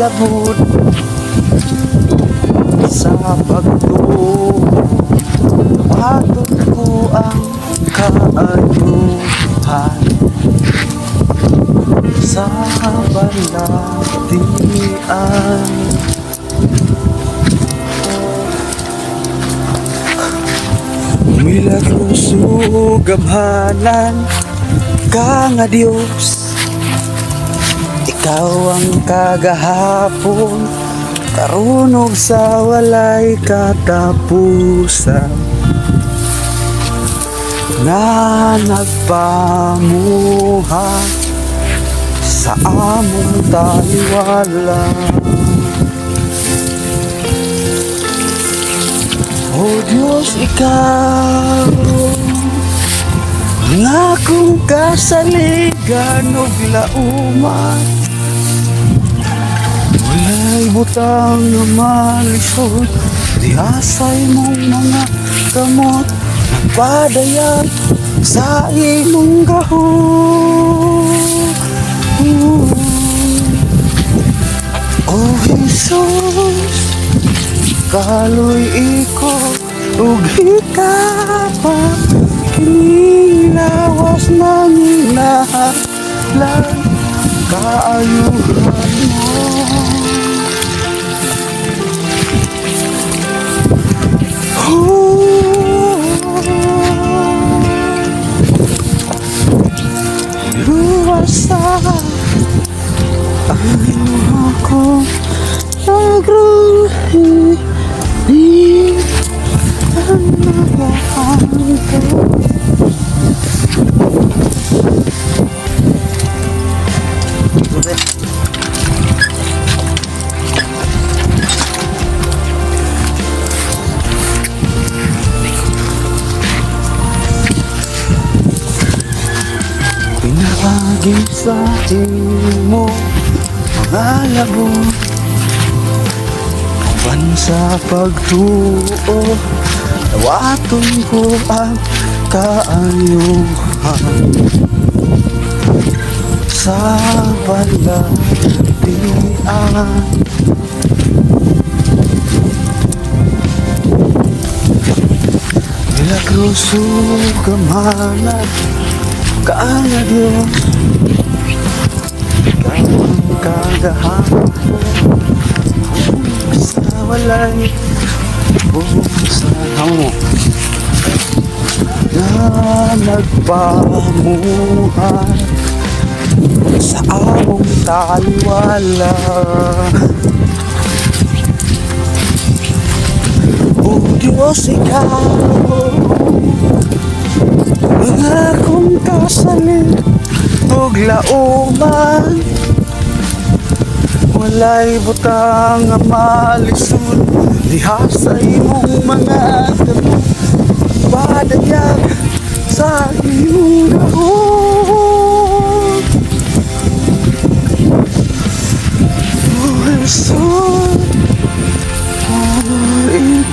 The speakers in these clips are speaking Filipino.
labot sa pagtuo. Atot ko ang kaayuhan sa balatian. Milagros o gamhanan ka nga Diyos. Ikaw ang kagahapon, karunog sa walay katapusan, na nagpamuha sa among taliwala. O Diyos, Ikaw ang akong kasaligan ug lauman. Walay butang na malisod, diasay mong mga kamot, nagpadayag sa imong gahon. O Jesus, kaloy ikot ug hikapan, kinilawas ng lahat kaayuhan mo. Luwasa ang ako nagruhi di ang nagahan ko. Pinahagi sa imo mga labot kapan sa pagtuo. Nawaton ko ang kaayuhan sa balatian. Milagros o gamhanan ka nga Diyos. Ikaw ang kagahapon sa walay pusan mo, na nagpamuhay sa among taliwala. O Diyos, Ikaw ang akong kasalit ug lauman. Walay butang nga malisod, diha sa imong mga kamot, padayag sa imong gahon. O Jesus,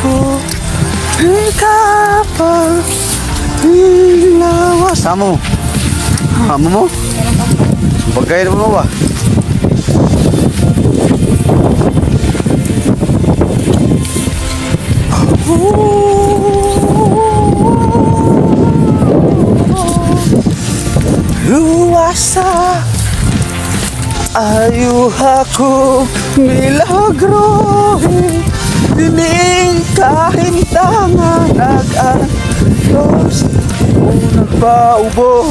ko ikapag ilawas. Amo mo? Bagay naman mo ba? Luwasa ayuha ko milagro, dining kahintangan nag-alos o nagpaubo.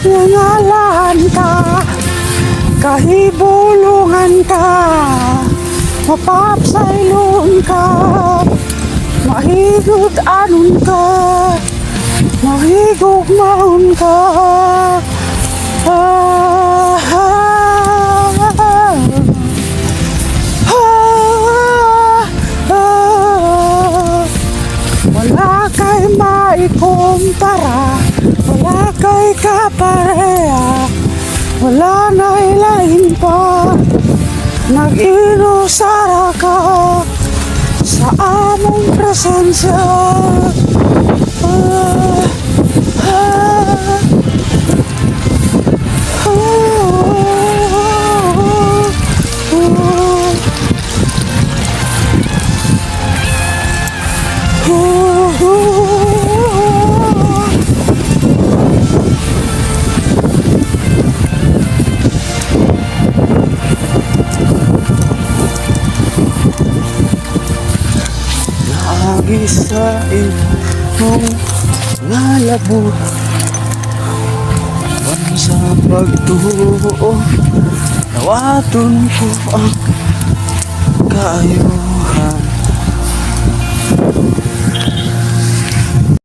Nangalan ka, kahibulungan ka, mapapsaylon ka, mahigod anon ka, Mahigugmaon ka. Ah, ah, ah, ah. Wala kay maikumpara, wala kay kapareha, wala na ilahin pa. Nag-inusara ka sa among presensya. Ah, ah, lagi sa inyong nalabo sa pagtuo, nawaton ko ang kayo.